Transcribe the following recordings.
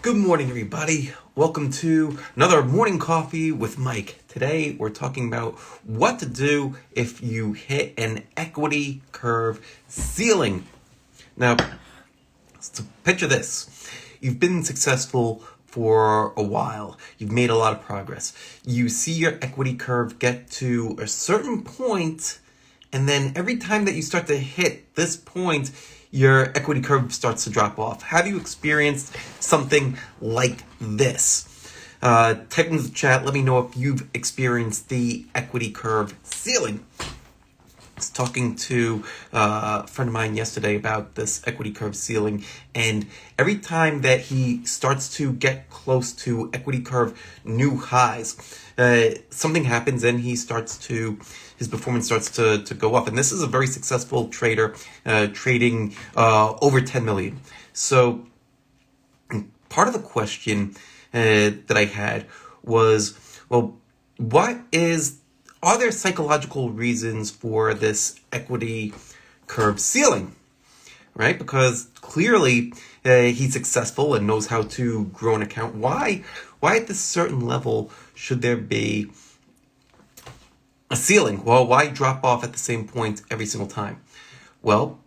Good morning, everybody. Welcome to another morning coffee with Mike. Today, we're talking about what to do if you hit an equity curve ceiling. Now, so picture this. You've been successful for a while. You've made a lot of progress. You see your equity curve get to a certain point, and then every time that you start to hit this point, your equity curve starts to drop off. Have you experienced something like this? Type in the chat, let me know if you've experienced the equity curve ceiling. I was talking to a friend of mine yesterday about this equity curve ceiling, and every time that he starts to get close to equity curve new highs, something happens and his performance starts to go up. And this is a very successful trader, trading over 10 million. So part of the question that I had was, well, are there psychological reasons for this equity curve ceiling, right? Because clearly he's successful and knows how to grow an account. Why at this certain level should there be a ceiling? Well, why drop off at the same point every single time? Well,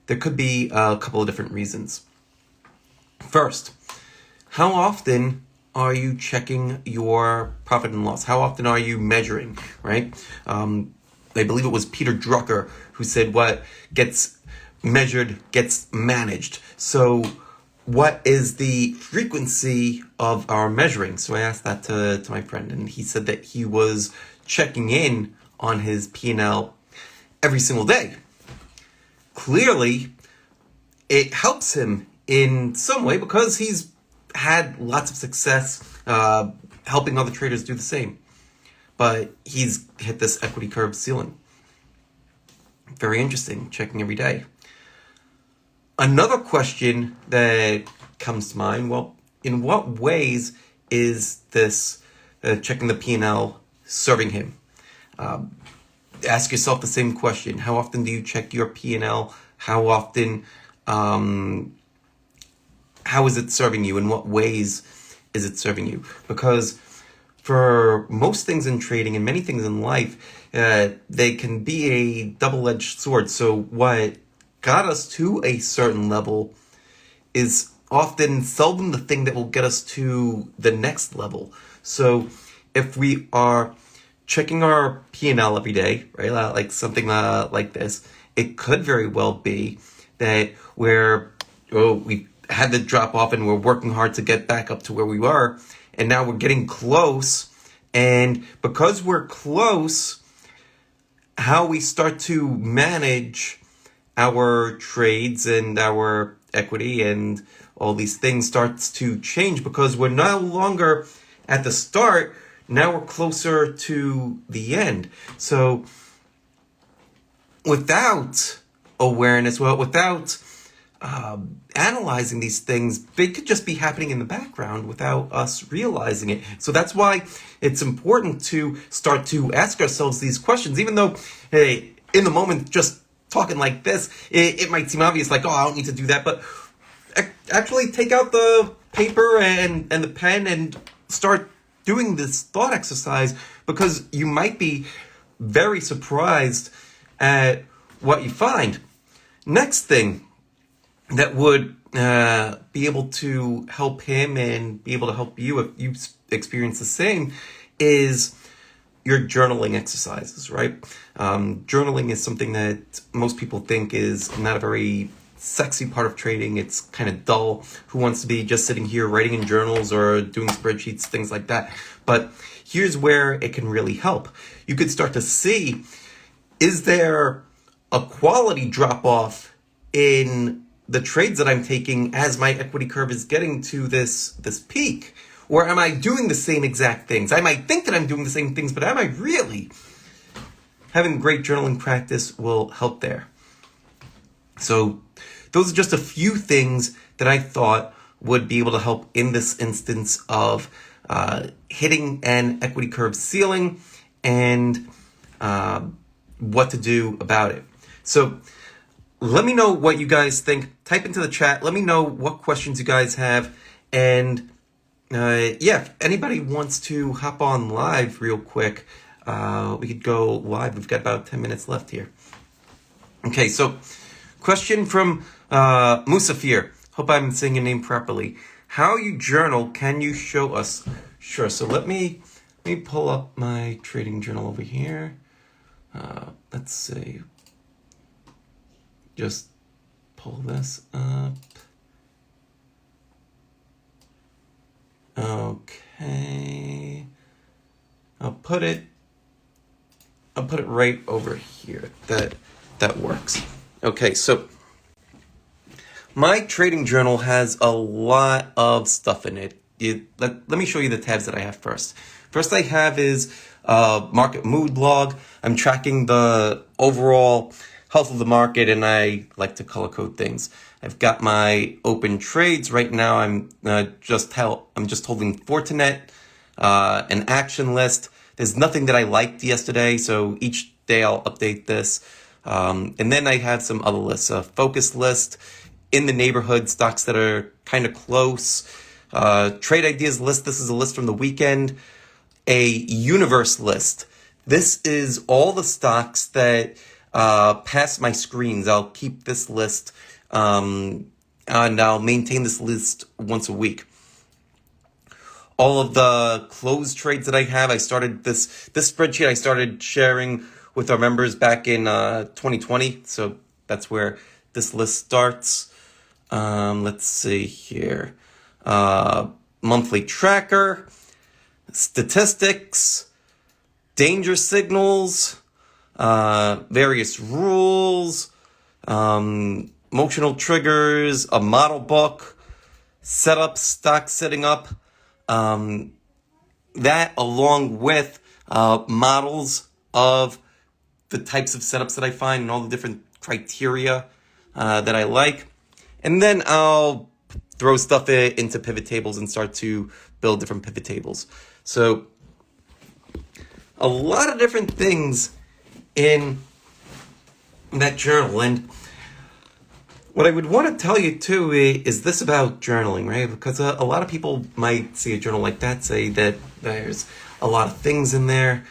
there could be a couple of different reasons. First, how often are you checking your profit and loss? How often are you measuring, right? I believe it was Peter Drucker who said what gets measured gets managed. So what is the frequency of our measuring? So I asked that to my friend, and he said that he was checking in on his PnL every single day. Clearly, it helps him in some way because he's had lots of success helping other traders do the same. But he's hit this equity curve ceiling. Very interesting, checking every day. Another question that comes to mind, well, in what ways is this checking the PnL serving him? Ask yourself the same question. How often do you check your PnL? How often, how is it serving you? In what ways is it serving you? Because for most things in trading and many things in life, they can be a double-edged sword. So what got us to a certain level is often seldom the thing that will get us to the next level. So if we are checking our PnL every day, right, like something like this, it could very well be that we had to drop off and we're working hard to get back up to where we were, and now we're getting close. And because we're close, how we start to manage our trades and our equity and all these things starts to change because we're no longer at the start. Now we're closer to the end. So without awareness, without analyzing these things, they could just be happening in the background without us realizing it. So that's why it's important to start to ask ourselves these questions, even though, hey, in the moment, just talking like this, it might seem obvious, like, oh, I don't need to do that, but actually take out the paper and the pen and start doing this thought exercise, because you might be very surprised at what you find. Next thing that would be able to help him and be able to help you if you experience the same is your journaling exercises, right? Journaling is something that most people think is not a very sexy part of trading. It's kind of dull. Who wants to be just sitting here writing in journals or doing spreadsheets, things like that? But here's where it can really help. You could start to see, is there a quality drop-off in the trades that I'm taking as my equity curve is getting to this peak? Or am I doing the same exact things? I might think that I'm doing the same things, but am I really? Having great journaling practice will help there. So those are just a few things that I thought would be able to help in this instance of hitting an equity curve ceiling and what to do about it. So let me know what you guys think. Type into the chat. Let me know what questions you guys have. And yeah, if anybody wants to hop on live real quick, we could go live. We've got about 10 minutes left here. Okay, so question from Musafir. Hope I'm saying your name properly. How you journal, can you show us? Sure, so let me pull up my trading journal over here. Let's see. Just pull this up. Okay. I'll put it right over here. That works. Okay, so my trading journal has a lot of stuff in it. Let me show you the tabs that I have first. First I have is market mood log. I'm tracking the overall health of the market, and I like to color code things. I've got my open trades right now. I'm just holding Fortinet, an action list. There's nothing that I liked yesterday, so each day I'll update this. And then I have some other lists, a focus list, in the neighborhood, stocks that are kind of close, trade ideas list. This is a list from the weekend, a universe list. This is all the stocks that pass my screens. I'll keep this list, and I'll maintain this list once a week. All of the closed trades that I have, I started this spreadsheet I started sharing with our members back in 2020. So that's where this list starts. Let's see here. Monthly tracker, statistics, danger signals, various rules, emotional triggers, a model book, setup, stock setting up, that along with models of the types of setups that I find and all the different criteria that I like. And then I'll throw stuff into pivot tables and start to build different pivot tables. So a lot of different things in that journal. And what I would want to tell you too is this about journaling, right? Because a lot of people might see a journal like that, say that there's a lot of things in there.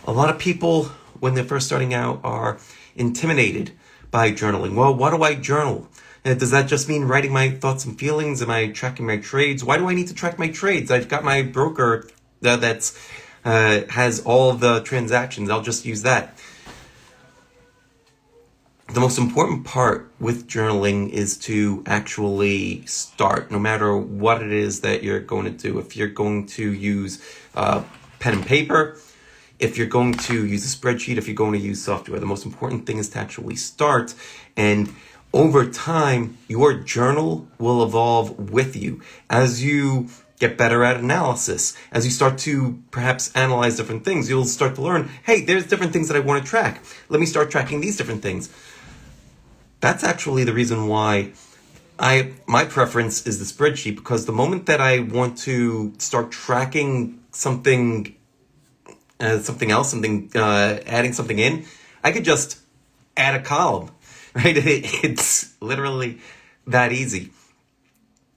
A lot of people, when they're first starting out, are intimidated by journaling. Well, why do I journal? Does that just mean writing my thoughts and feelings? Am I tracking my trades? Why do I need to track my trades? I've got my broker that's has all of the transactions. I'll just use that. The most important part with journaling is to actually start, no matter what it is that you're going to do. If you're going to use pen and paper, if you're going to use a spreadsheet, if you're going to use software, the most important thing is to actually start. And over time, your journal will evolve with you as you get better at analysis. As you start to perhaps analyze different things, you'll start to learn, hey, there's different things that I want to track. Let me start tracking these different things. That's actually the reason why my preference is the spreadsheet, because the moment that I want to start tracking something else, adding something in, I could just add a column, right? It's literally that easy.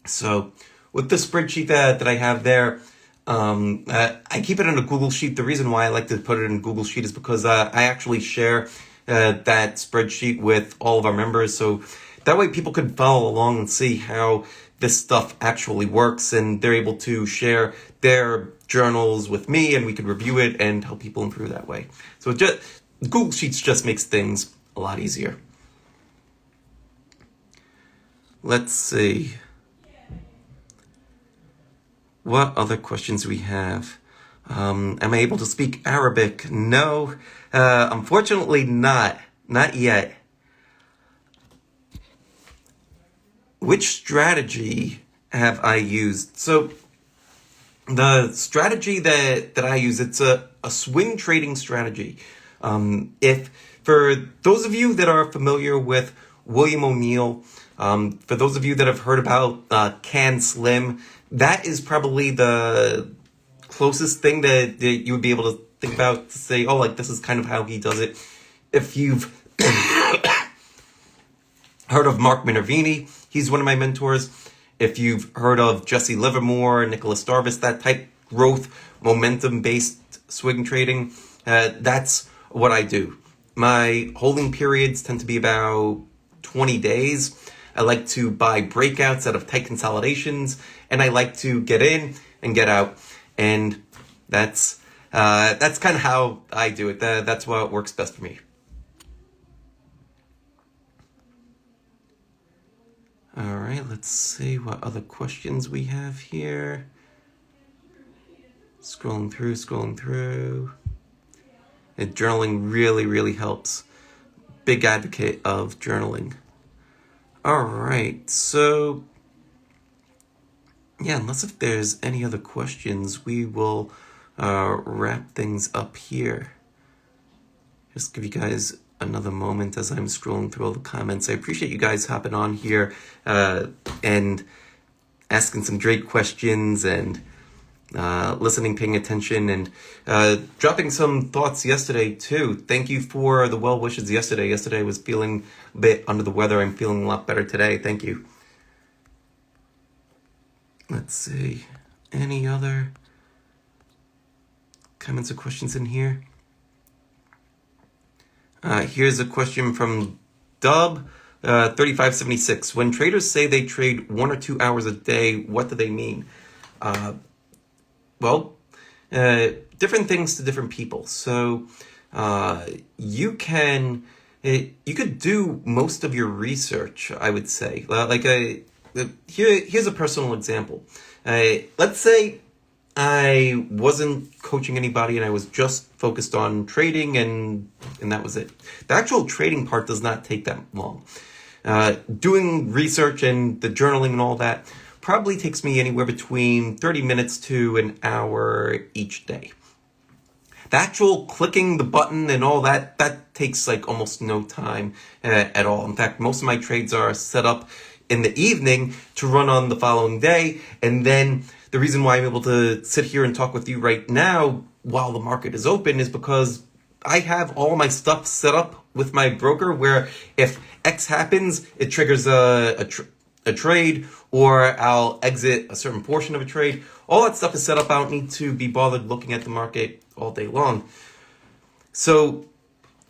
So with the spreadsheet that I have there, I keep it in a Google Sheet. The reason why I like to put it in a Google Sheet is because I actually share that spreadsheet with all of our members. So that way people can follow along and see how this stuff actually works, and they're able to share their journals with me, and we can review it and help people improve that way. So Google Sheets just makes things a lot easier. Let's see. What other questions we have? Am I able to speak Arabic? No, unfortunately not. Not yet. Which strategy have I used? So the strategy that I use, it's a swing trading strategy. If for those of you that are familiar with William O'Neill, for those of you that have heard about Can Slim, that is probably the closest thing that you would be able to think about to say, oh, like this is kind of how he does it. If you've heard of Mark Minervini. He's one of my mentors. If you've heard of Jesse Livermore, Nicholas Darvis, that type growth, momentum-based swing trading, that's what I do. My holding periods tend to be about 20 days. I like to buy breakouts out of tight consolidations, and I like to get in and get out. And that's kind of how I do it. That's what works best for me. All right, let's see what other questions we have here. Scrolling through. And journaling really, really helps. Big advocate of journaling. All right, so yeah, unless if there's any other questions, we will wrap things up here. Just give you guys another moment as I'm scrolling through all the comments. I appreciate you guys hopping on here and asking some great questions and listening, paying attention, and dropping some thoughts yesterday too. Thank you for the well wishes yesterday. Yesterday I was feeling a bit under the weather. I'm feeling a lot better today. Thank you. Let's see. Any other comments or questions in here? Here's a question from Dub 3576. When traders say they trade 1 or 2 hours a day, what do they mean? Well, different things to different people. So you could do most of your research, I would say. Here's a personal example. Let's say I wasn't coaching anybody and I was just focused on trading and that was it. The actual trading part does not take that long. Doing research and the journaling and all that probably takes me anywhere between 30 minutes to an hour each day. The actual clicking the button and all that takes like almost no time at all. In fact, most of my trades are set up in the evening to run on the following day. And then the reason why I'm able to sit here and talk with you right now while the market is open is because I have all my stuff set up with my broker where if X happens, it triggers a trade, or I'll exit a certain portion of a trade. All that stuff is set up. I don't need to be bothered looking at the market all day long. So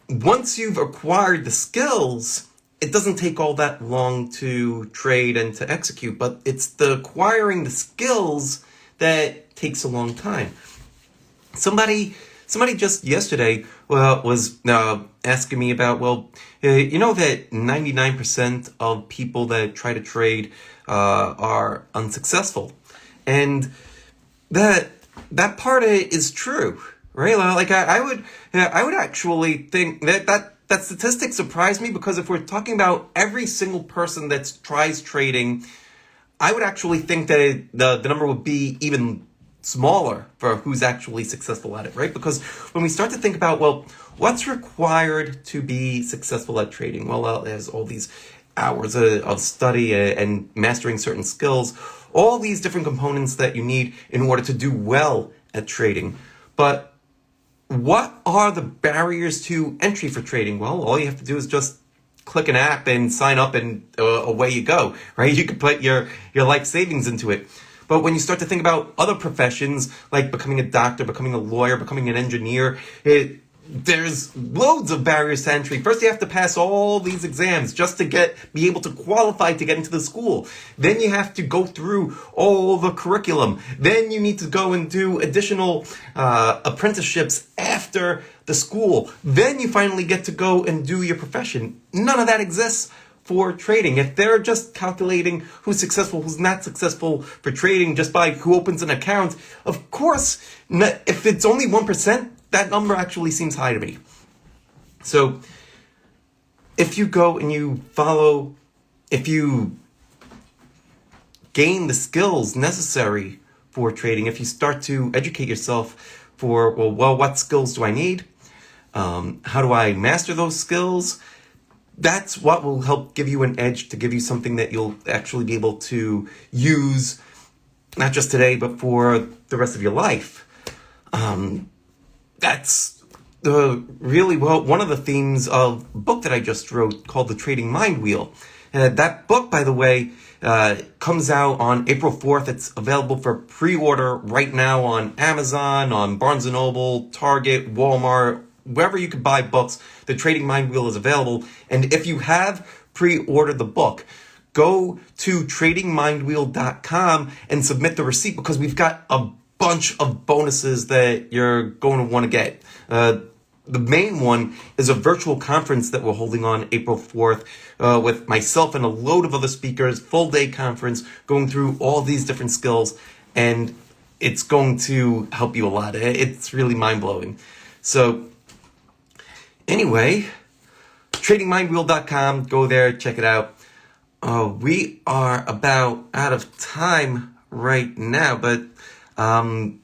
once you've acquired the skills, it doesn't take all that long to trade and to execute, but it's the acquiring the skills that takes a long time. Somebody just yesterday was asking me about, you know that 99% of people that try to trade are unsuccessful. And that part is true, right? Like I would actually think that statistic surprised me, because if we're talking about every single person that tries trading, I would actually think that the number would be even smaller for who's actually successful at it, right? Because when we start to think about, what's required to be successful at trading? Well, there's all these hours of study and mastering certain skills, all these different components that you need in order to do well at trading. But what are the barriers to entry for trading? Well, all you have to do is just click an app and sign up and away you go, right? You can put your life savings into it. But when you start to think about other professions, like becoming a doctor, becoming a lawyer, becoming an engineer, there's loads of barriers to entry. First, you have to pass all these exams just to be able to qualify to get into the school. Then you have to go through all the curriculum. Then you need to go and do additional apprenticeships after the school. Then you finally get to go and do your profession. None of that exists for trading. If they're just calculating who's successful, who's not successful for trading just by who opens an account, of course, if it's only 1%, that number actually seems high to me. So if you go and if you gain the skills necessary for trading, if you start to educate yourself for, what skills do I need? How do I master those skills? That's what will help give you an edge, to give you something that you'll actually be able to use, not just today, but for the rest of your life. That's one of the themes of a book that I just wrote called The Trading Mind Wheel. That book, by the way, comes out on April 4th. It's available for pre-order right now on Amazon, on Barnes & Noble, Target, Walmart, wherever you could buy books. The Trading Mind Wheel is available. And if you have pre-ordered the book, go to tradingmindwheel.com and submit the receipt, because we've got a bunch of bonuses that you're going to want to get. The main one is a virtual conference that we're holding on April 4th with myself and a load of other speakers, full day conference, going through all these different skills, and it's going to help you a lot. It's really mind-blowing. So anyway, tradingmindwheel.com, go there, check it out. We are about out of time right now, but I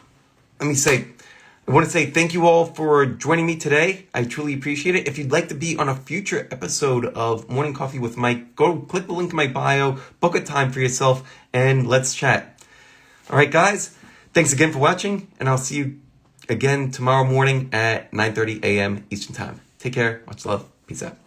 want to say thank you all for joining me today. I truly appreciate it. If you'd like to be on a future episode of Morning Coffee with Mike, go click the link in my bio, book a time for yourself, and let's chat. All right, guys, thanks again for watching, and I'll see you again tomorrow morning at 9:30 a.m. Eastern Time. Take care. Much love. Peace out.